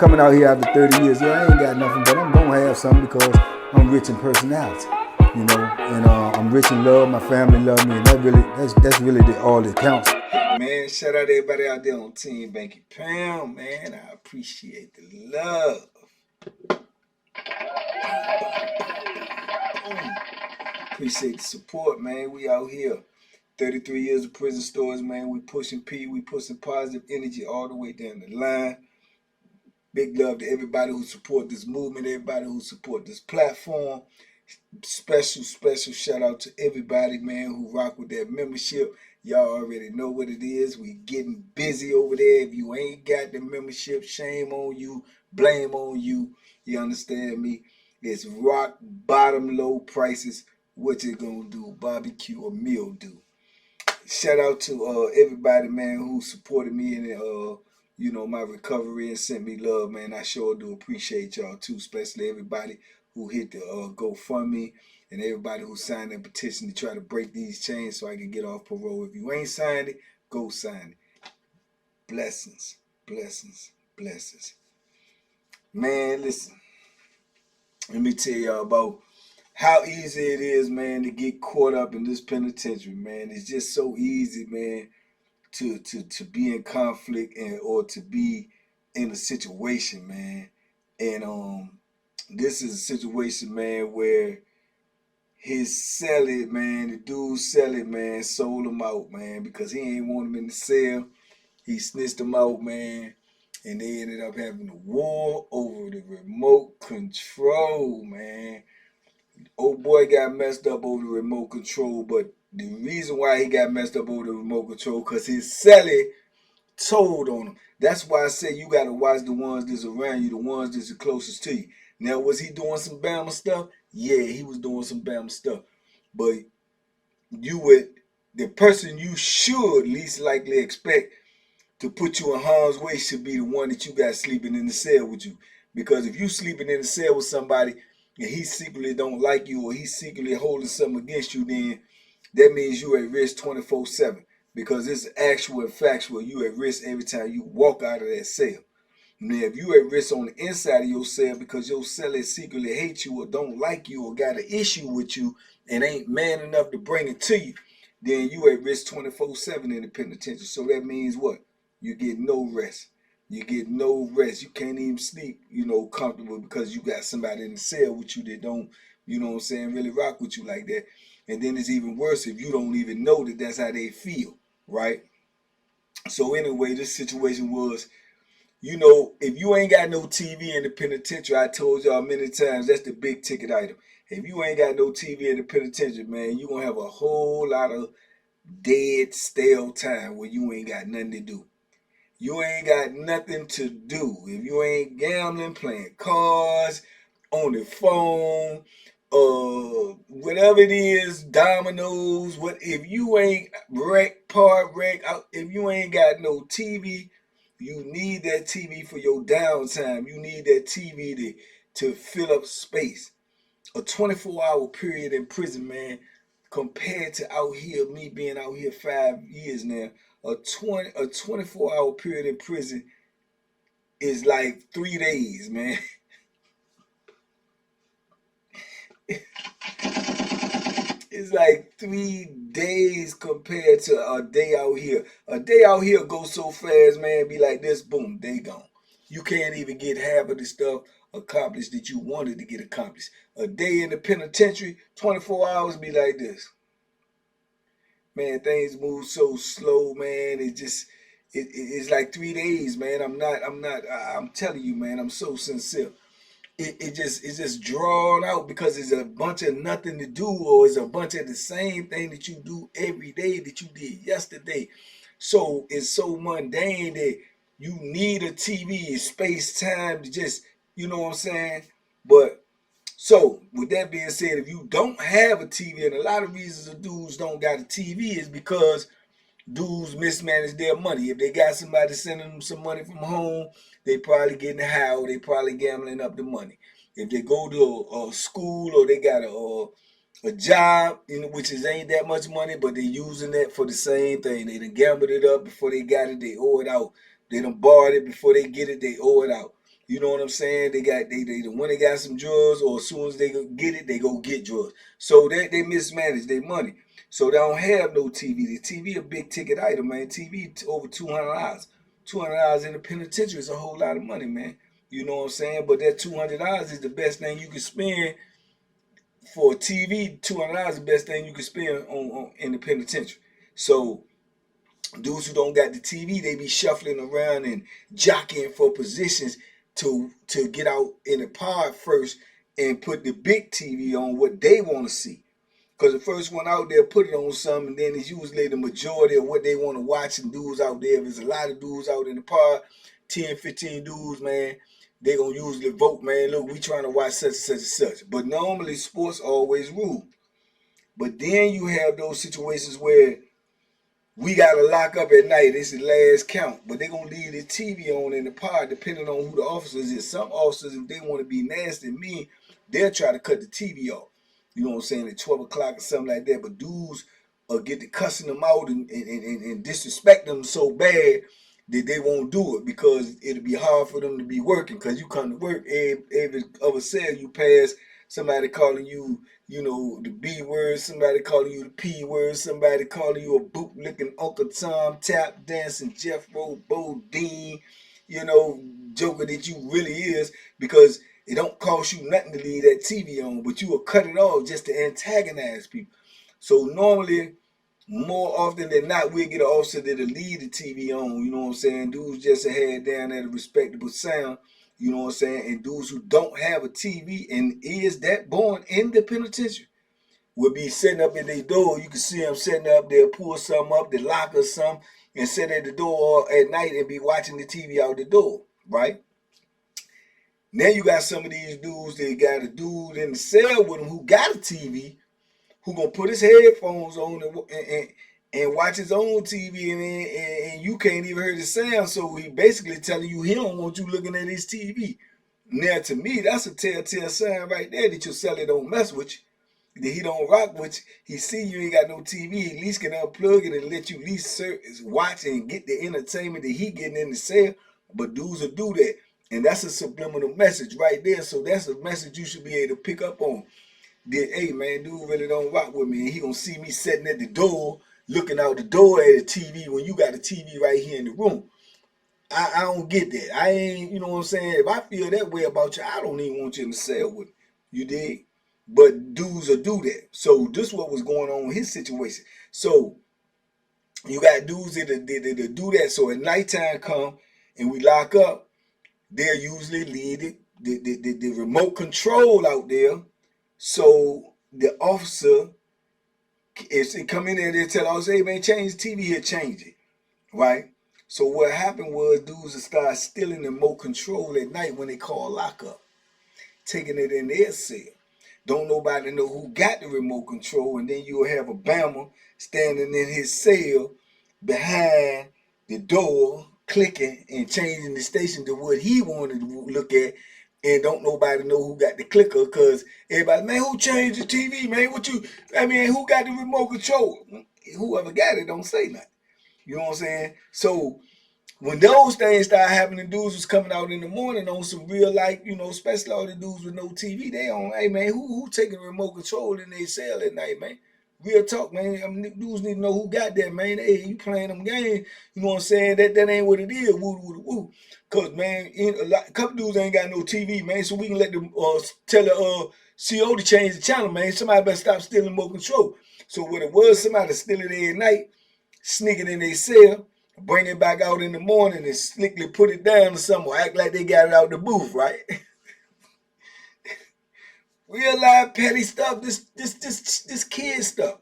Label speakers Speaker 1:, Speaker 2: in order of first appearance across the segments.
Speaker 1: coming out here after 30 years. Yeah, I ain't got nothing, but I'm gonna have something because I'm rich in personality, you know, and I'm rich in love. My family love me, and that's really all that counts. Man, shout out to everybody out there on Team Bankypound, man. I appreciate the love. Appreciate the support, man. We out here. 33 years of prison stories, man. We pushing P, we pushing positive energy all the way down the line. Big love to everybody who support this movement, everybody who support this platform. Special shout out to everybody, man, who rock with that membership. Y'all already know what it is. We getting busy over there. If you ain't got the membership, shame on you, blame on you. You understand me? It's rock bottom low prices. What you gonna do? Barbecue or mildew? Shout out to everybody, man, who supported me in you know, my recovery and sent me love, man. I sure do appreciate y'all too, especially everybody who hit the GoFundMe and everybody who signed that petition to try to break these chains so I can get off parole. If you ain't signed it, go sign it. Blessings, blessings, blessings. Man, listen, let me tell y'all about how easy it is, man, to get caught up in this penitentiary, man. It's just so easy, man, to be in conflict or to be in a situation, man. And this is a situation, man, where his cellie, man, the dude cellie, man, sold him out, man, because he ain't want him in the cell. He snitched him out, man, and they ended up having a war over the remote control, man. Old boy got messed up over the remote control, but the reason why he got messed up over the remote control because his cellie told on him. That's why I say you got to watch the ones that's around you, the ones that's the closest to you. Now, was he doing some Bama stuff? Yeah, he was doing some Bama stuff. But the person you should least likely expect to put you in harm's way should be the one that you got sleeping in the cell with you. Because if you sleeping in the cell with somebody and he secretly don't like you or he's secretly holding something against you, then that means you at risk 24/7. Because it's actual and factual. You at risk every time you walk out of that cell. Now, if you at risk on the inside of your cell because your cellie secretly hates you or don't like you or got an issue with you and ain't man enough to bring it to you, then you at risk 24/7 in the penitentiary. So that means what? You get no rest. You get no rest. You can't even sleep, you know, comfortable because you got somebody in the cell with you that don't, you know what I'm saying, really rock with you like that. And then it's even worse if you don't even know that that's how they feel, right? So anyway, this situation was, you know, if you ain't got no TV in the penitentiary, I told y'all many times, that's the big ticket item. If you ain't got no TV in the penitentiary, man, you're going to have a whole lot of dead, stale time where you ain't got nothing to do. You ain't got nothing to do. If you ain't gambling, playing cards, on the phone, whatever it is, dominoes, if you ain't if you ain't got no TV, you need that TV for your downtime. You need that TV to fill up space. A 24-hour period in prison, man, compared to out here, me being out here 5 years now, a 24-hour period in prison is like 3 days, man. It's like 3 days compared to a day out here. A day out here goes so fast, man, be like this, boom, day gone. You can't even get half of the stuff accomplished that you wanted to get accomplished. A day in the penitentiary, 24 hours be like this. Man, things move so slow, man. It's like 3 days, man. I'm telling you, man, I'm so sincere. It's just drawn out because it's a bunch of nothing to do, or it's a bunch of the same thing that you do every day that you did yesterday. So it's so mundane that you need a TV, space, time to just, you know what I'm saying? But so with that being said, if you don't have a TV, and a lot of reasons the dudes don't got a TV is because dudes mismanage their money. If they got somebody sending them some money from home, they probably getting high or they probably gambling up the money. If they go to a school or they got a job, you know, which ain't that much money, but they using that for the same thing. They done gambled it up before they got it, they owe it out. They done borrowed it before they get it, they owe it out. You know what I'm saying? When they got some drugs, or as soon as they go get it, they go get drugs. So they mismanage their money. So they don't have no TV. The TV a big ticket item, man. TV over $200. $200 in the penitentiary is a whole lot of money, man. You know what I'm saying? But that $200 is the best thing you can spend for a TV. $200 is the best thing you can spend on in the penitentiary. So dudes who don't got the TV, they be shuffling around and jockeying for positions to get out in the pod first and put the big TV on what they want to see. Because the first one out there put it on something, and then it's usually the majority of what they want to watch. And dudes out there, if there's a lot of dudes out in the pod, 10, 15 dudes, man, they going to usually vote, man, look, we trying to watch such and such and such. But normally sports always rule. But then you have those situations where we gotta lock up at night. It's the last count, but they're gonna leave the TV on in the pod, depending on who the officers is. Some officers, if they want to be nasty and mean, they'll try to cut the TV off. You know what I'm saying? At 12 o'clock or something like that. But dudes get to cussing them out and disrespect them so bad that they won't do it, because it'll be hard for them to be working. Because you come to work, every other cell you pass, somebody calling you, you know, the B word, somebody calling you the P word, somebody calling you a boot-licking Uncle Tom, tap dancing Jeff Bodine, you know, joker that you really is, because it don't cost you nothing to leave that TV on, but you will cut it off just to antagonize people. So normally, more often than not, we'll get an officer that'll leave the TV on, you know what I'm saying? Dudes just a head down at a respectable sound, you know what I'm saying? And dudes who don't have a TV and is that born in the penitentiary will be setting up at their door. You can see them setting up, they'll pull something up, they lock or something, and sit at the door at night and be watching the TV out the door, right? Now you got some of these dudes that got a dude in the cell with them who got a TV, who gonna put his headphones on and watch his own TV, and you can't even hear the sound. So he basically telling you he don't want you looking at his TV. Now to me, that's a telltale sign right there that your seller don't mess with you, that he don't rock with you. He see you ain't got no TV, he at least can unplug it and let you at least watch and get the entertainment that he getting in the cell. But dudes will do that. And that's a subliminal message right there. So that's a message you should be able to pick up on. That, hey man, dude really don't rock with me, and he gonna see me sitting at the door, looking out the door at the TV when you got a TV right here in the room. I don't get that. I ain't, you know what I'm saying? If I feel that way about you, I don't even want you in the cell with me. You dig? But dudes will do that. So this is what was going on with his situation. So you got dudes that do that. So at nighttime come and we lock up, they'll usually leave the remote control out there. So the officer, if they come in there, they'll tell us, hey man, change the TV here, change it, right? So what happened was dudes would start stealing the remote control at night when they call lockup, taking it in their cell. Don't nobody know who got the remote control, and then you'll have a Bama standing in his cell behind the door, clicking and changing the station to what he wanted to look at, and don't nobody know who got the clicker, because everybody, man, who changed the TV, man? Who got the remote control? Whoever got it don't say nothing. You know what I'm saying? So when those things start happening, dudes was coming out in the morning on some real, like, you know, especially all the dudes with no TV, they on, hey man, who taking the remote control in their cell at night, man? Real talk, man. Dudes need to know who got that, man. Hey, you playing them games, you know what I'm saying? That ain't what it is. Woo. Cause man, a couple dudes ain't got no TV, man. So we can let them tell the CO to change the channel, man. Somebody better stop stealing remote control. So what it was, somebody steal it at night, sneak it in their cell, bring it back out in the morning and slickly put it down or something, or act like they got it out the booth, right? Real life petty stuff, this kid stuff.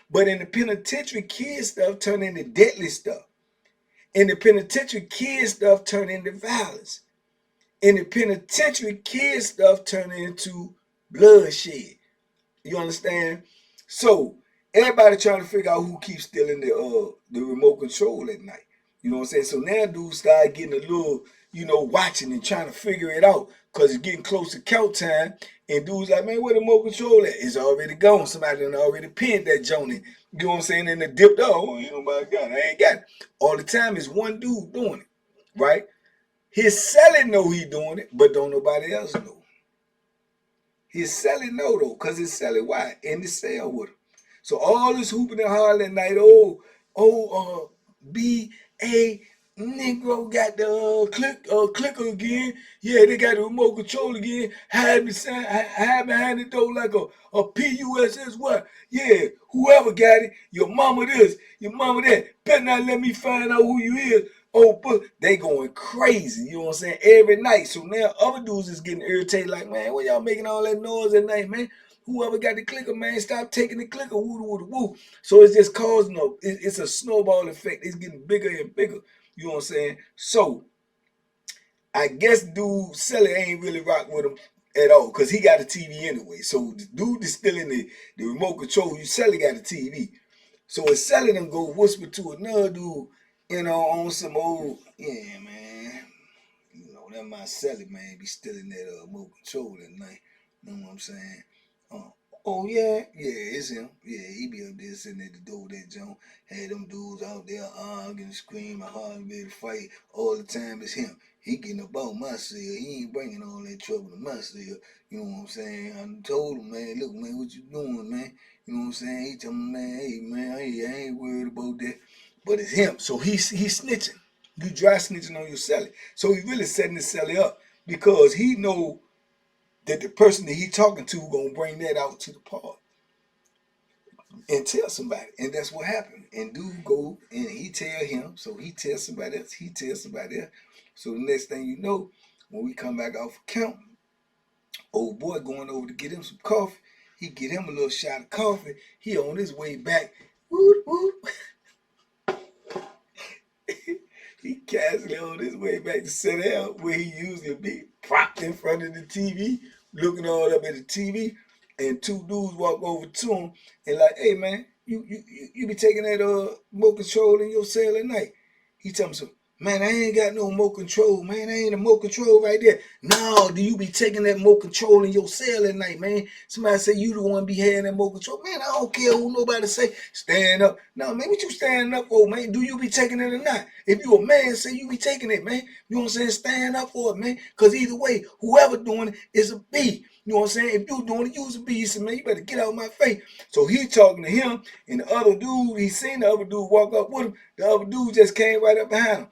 Speaker 1: But in the penitentiary, kid stuff turn into deadly stuff. In the penitentiary, kid stuff turn into violence. In the penitentiary, kid stuff turn into bloodshed. You understand? So everybody trying to figure out who keeps stealing the remote control at night. You know what I'm saying? So now dudes start getting a little, you know, watching and trying to figure it out, because it's getting close to count time. And dudes like, man, where the remote control at? It's already gone. Somebody done already pinned that joint in. You know what I'm saying? And they dipped off. Oh, you know, my God, I ain't got it. All the time is one dude doing it, right? His celly know he doing it, but don't nobody else know. His celly know though, cause his celly why in the cell with him. So all this hooping and hollering at night, B.A. Negro got the clicker again. Yeah, they got the remote control again. Hide behind the door like a PUSS what? Yeah, whoever got it, your mama this, your mama that. Better not let me find out who you is. Oh, but they going crazy, you know what I'm saying, every night. So now other dudes is getting irritated, like, man, what y'all making all that noise at night, man? Whoever got the clicker, man, stop taking the clicker, woo. So it's just causing it's a snowball effect. It's getting bigger and bigger. You know what I'm saying? So I guess dude Sally ain't really rock with him at all, because he got a TV anyway. So the dude is still in the remote control. You Sally got a TV. So it's Sally them go whisper to another dude, on some old, yeah, man. That my Sally, man, be still in that remote control at night. You know what I'm saying? Oh yeah, it's him. Yeah, he be up there sitting at the door of that joint. Had them dudes out there arguing, screaming, hollering, ready to fight all the time. It's him. He getting about my cell. He ain't bringing all that trouble to my cell. You know what I'm saying? I told him, man, look, man, what you doing, man? You know what I'm saying? He told me, man, hey, man, I ain't worried about that. But it's him. So he's snitching. You dry snitching on your celly. So he really setting his celly up because he know that the person that he talking to gonna bring that out to the park and tell somebody. And that's what happened. And dude go and he tell him, so he tells somebody else, he tells somebody else. So the next thing you know, when we come back out for count, old boy going over to get him some coffee. He get him a little shot of coffee. He on his way back. Whoop, whoop. He casually on his way back to sit down where he usually be, propped in front of the TV, looking all up at the TV, and two dudes walk over to him and like, hey man, you be taking that remote control in your cell at night. He tell me so, man, I ain't got no remote control, man. I ain't a remote control right there. No, do you be taking that remote control in your cell at night, man? Somebody say you the one be having that remote control. Man, I don't care who nobody say. Stand up. No, man, what you standing up for, man? Do you be taking it or not? If you a man, say you be taking it, man. You know what I'm saying? Stand up for it, man. Because either way, whoever doing it is a B. You know what I'm saying? If you doing it, use a B. He said, man, you better get out of my face. So he talking to him, and the other dude, he seen the other dude walk up with him. The other dude just came right up behind him.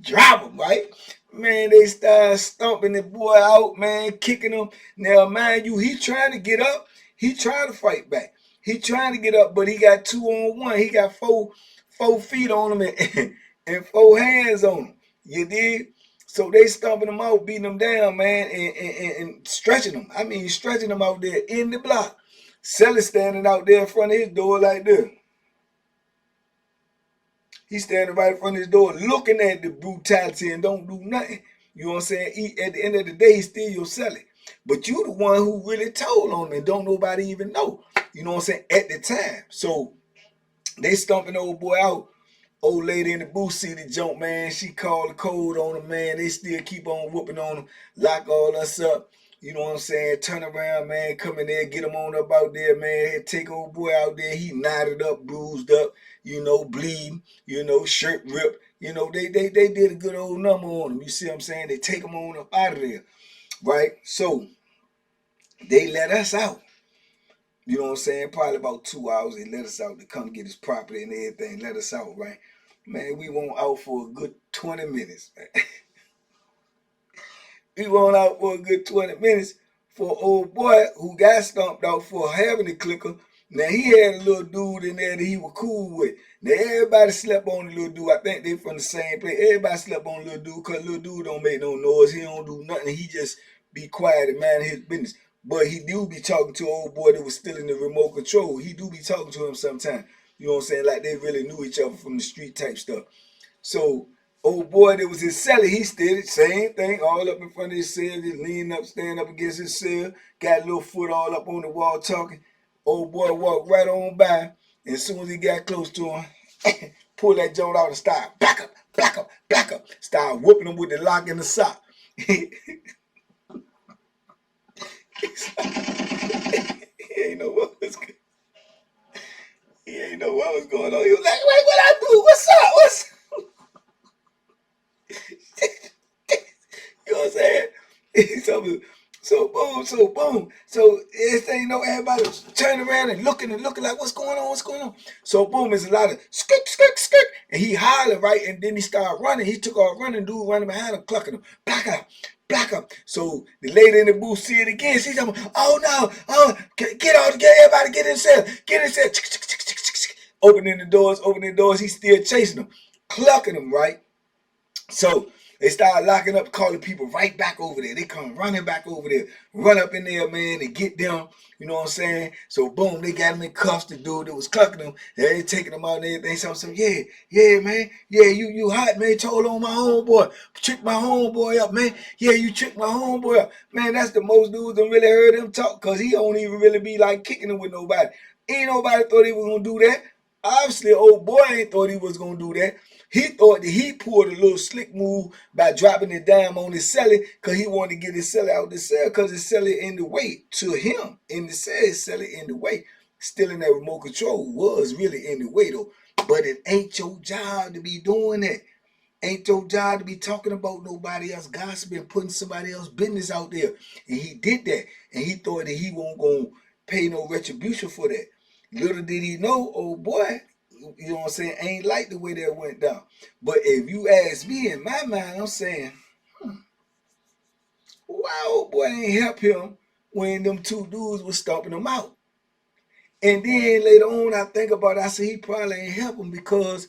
Speaker 1: Drop him, right? Man, they start stomping the boy out, man, kicking him. Now, mind you, he trying to get up. He trying to fight back. He trying to get up, but he got 2-on-1. He got four feet on him and 4 hands on him. You did? So they stomping him out, beating him down, man, and stretching him. I mean, stretching him out there in the block. Sally standing out there in front of his door like this. He's standing right in front of his door looking at the brutality and don't do nothing. You know what I'm saying? At the end of the day, he's still your Sally. But you the one who really told on him and don't nobody even know. You know what I'm saying? At the time. So they stomping the old boy out. Old lady in the booth see the jump, man. She called the code on him, man. They still keep on whooping on him, lock all us up. You know what I'm saying? Turn around, man. Come in there, get him on up out there, man. Take old boy out there. He knotted up, bruised up, bleeding, shirt ripped. They did a good old number on him. You see what I'm saying? They take him on up out of there, right? So they let us out. You know what I'm saying? Probably about 2 hours, they let us out to come get his property and everything. Let us out, right? Man, we went out for a good 20 minutes, man. We went out for a good 20 minutes for an old boy who got stomped out for having the clicker. Now, he had a little dude in there that he was cool with. Now, everybody slept on the little dude. I think they from the same place. Everybody slept on the little dude because little dude don't make no noise. He don't do nothing. He just be quiet and mind his business. But he do be talking to an old boy that was still in the remote control. He do be talking to him sometimes. You know what I'm saying? Like they really knew each other from the street type stuff. So, old boy that was his celly, he did the same thing, all up in front of his cell, just leaning up, standing up against his cell, got a little foot all up on the wall talking. Old boy walked right on by, and as soon as he got close to him, pull that joint out and start back up, back up, back up. Start whooping him with the lock and the sock. He ain't know what was going on. He ain't know what was going on. He was like, wait, what I do? What's up? know what I'm saying? So boom. So this thing, you know, everybody turning around and looking like, what's going on? What's going on? So boom, it's a lot of skirt, and he hollered, right, and then he started running. He took off running, dude running behind him, clucking him, black up. So the lady in the booth see it again. She's like, oh no, oh, get everybody get in the cell, opening the doors. He's still chasing them, clucking them, right? So they started locking up, calling people right back over there. They come running back over there, run up in there, man, and get them. You know what I'm saying? So boom, they got him in cuffs. The dude that was clucking them, they taking them out and everything. So yeah, man, yeah, you hot, man. Told on my homeboy, tricked my homeboy up, man. Yeah, you tricked my homeboy up, man. That's the most dudes that really heard him talk, cause he don't even really be like kicking him with nobody. Ain't nobody thought he was gonna do that. Obviously, old boy ain't thought he was gonna do that. He thought that he pulled a little slick move by dropping the dime on his celly because he wanted to get his celly out the cell because his celly in the way to him. In the cell, his celly in the way. Stealing that remote control was really in the way though. But it ain't your job to be doing that. Ain't your job to be talking about nobody else, gossiping, putting somebody else's business out there. And he did that. And he thought that he won't go pay no retribution for that. Little did he know, old boy, you know what I'm saying, ain't like the way that went down. But if you ask me, in my mind, I'm saying, why old boy ain't help him when them two dudes was stomping him out? And then later on, I think about it, I said he probably ain't help him because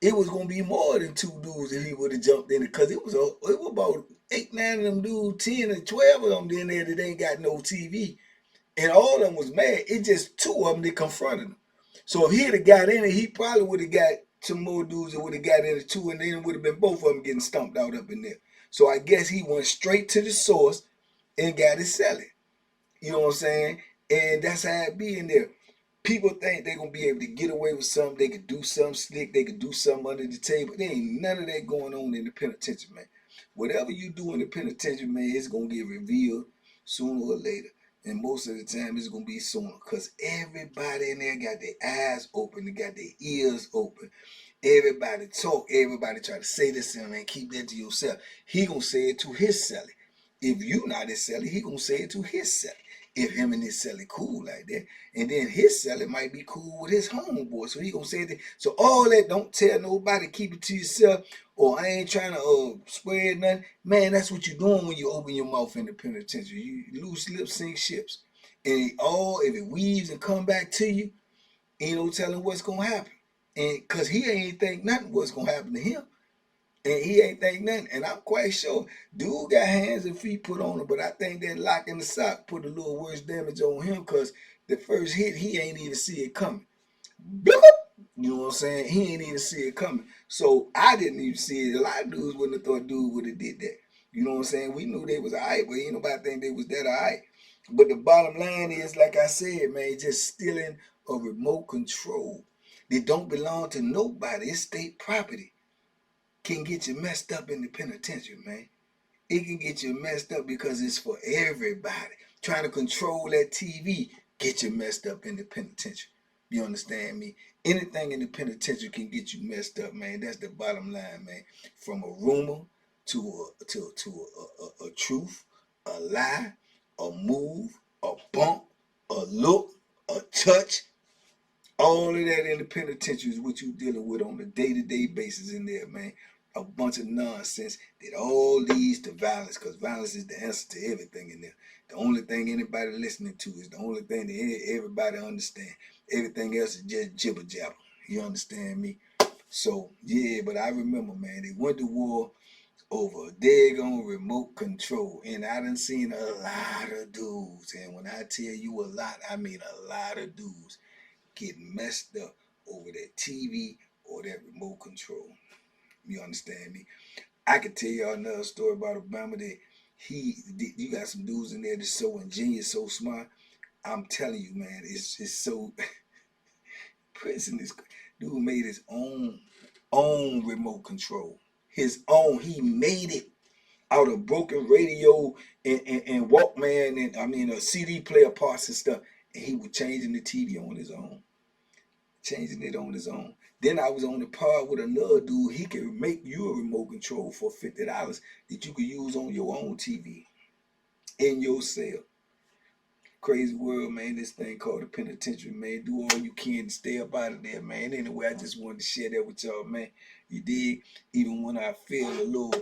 Speaker 1: it was gonna be more than two dudes if he would have jumped in it, because it was about 8, 9 of them dudes, 10 or 12 of them in there that ain't got no TV. And all of them was mad. It just two of them that confronted him. So if he'd have got in it, he probably would have got some more dudes that would have got in it too, and then it would have been both of them getting stomped out up in there. So I guess he went straight to the source and got it selling. You know what I'm saying? And that's how it be in there. People think they're gonna be able to get away with something, they could do something slick, they could do something under the table. There ain't none of that going on in the penitentiary, man. Whatever you do in the penitentiary, man, it's gonna get revealed sooner or later. And most of the time it's gonna be sooner. Cause everybody in there got their eyes open, they got their ears open. Everybody talk, everybody try to say this and man, keep that to yourself. He gonna say it to his celly. If you not his celly, he gonna say it to his celly. If him and his celly cool like that. And then his celly might be cool with his homeboy. So he gonna say that. So all that, don't tell nobody, keep it to yourself. Or I ain't trying to spread nothing. Man, that's what you're doing when you open your mouth in the penitentiary. You lose lips, sink ships. And if it weaves and come back to you, ain't no telling what's gonna happen. And cause he ain't think nothing was gonna happen to him. And he ain't think nothing. And I'm quite sure dude got hands and feet put on him, but I think that lock in the sock put a little worse damage on him because the first hit, he ain't even see it coming. Bloop! You know what I'm saying? He ain't even see it coming. So I didn't even see it. A lot of dudes wouldn't have thought dude would have did that. You know what I'm saying? We knew they was all right, but ain't nobody think they was that all right. But the bottom line is, like I said, man, just stealing a remote control that don't belong to nobody. It's state property. Can get you messed up in the penitentiary, man. It can get you messed up because it's for everybody. Trying to control that TV get you messed up in the penitentiary. You understand me? Anything in the penitentiary can get you messed up, man. That's the bottom line, man. From a rumor to a truth, a lie, a move, a bump, a look, a touch. All of that in the penitentiary is what you dealing with on a day-to-day basis in there, man. A bunch of nonsense that all leads to violence, because violence is the answer to everything in there. The only thing anybody listening to is the only thing that everybody understand. Everything else is just jibber jabber. You understand me? So yeah, but I remember, man, they went to war over a daggone remote control, and I done seen a lot of dudes. And when I tell you a lot, I mean a lot of dudes getting messed up over that TV or that remote control. You understand me? I could tell y'all another story about Obama that you got some dudes in there that's so ingenious, so smart. I'm telling you, man, it's so prison is dude made his own remote control. His own. He made it out of broken radio and Walkman and I mean a CD player parts and stuff. And he was changing the TV on his own. changing it on his own. Then I was on the pod with another dude. He could make you a remote control for $50 that you could use on your own TV in your cell. Crazy world, man. This thing called the penitentiary, man. Do all you can to stay up out of there, man. Anyway, I just wanted to share that with y'all, man. You dig? Even when I feel a little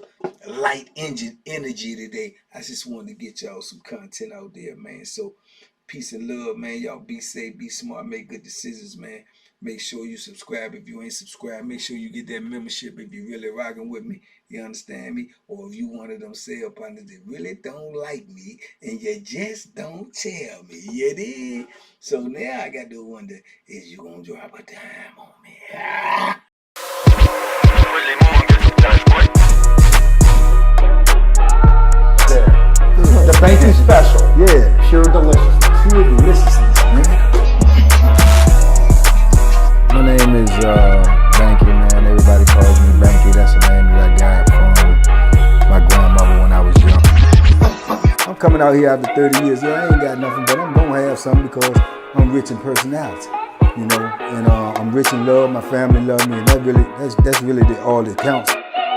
Speaker 1: light engine energy today, I just wanted to get y'all some content out there, man. So peace and love, man. Y'all be safe, be smart, make good decisions, man. Make sure you subscribe if you ain't subscribed. Make sure you get that membership if you really rocking with me. You understand me? Or if you one of them sale partners that really don't like me and you just don't tell me. You dig? So now I got to wonder, is you gonna drop a dime on me?
Speaker 2: The Banky special.
Speaker 3: Yeah.
Speaker 2: Pure deliciousness.
Speaker 3: Pure deliciousness, man. My name is Banky, man. Everybody calls me Banky. That's the name that I got from my grandmother when I was young. I'm coming out here after 30 years. Yeah, I ain't got nothing, but I'm gonna have something because I'm rich in personality, you know, and I'm rich in love. My family love me, and that's really all that counts.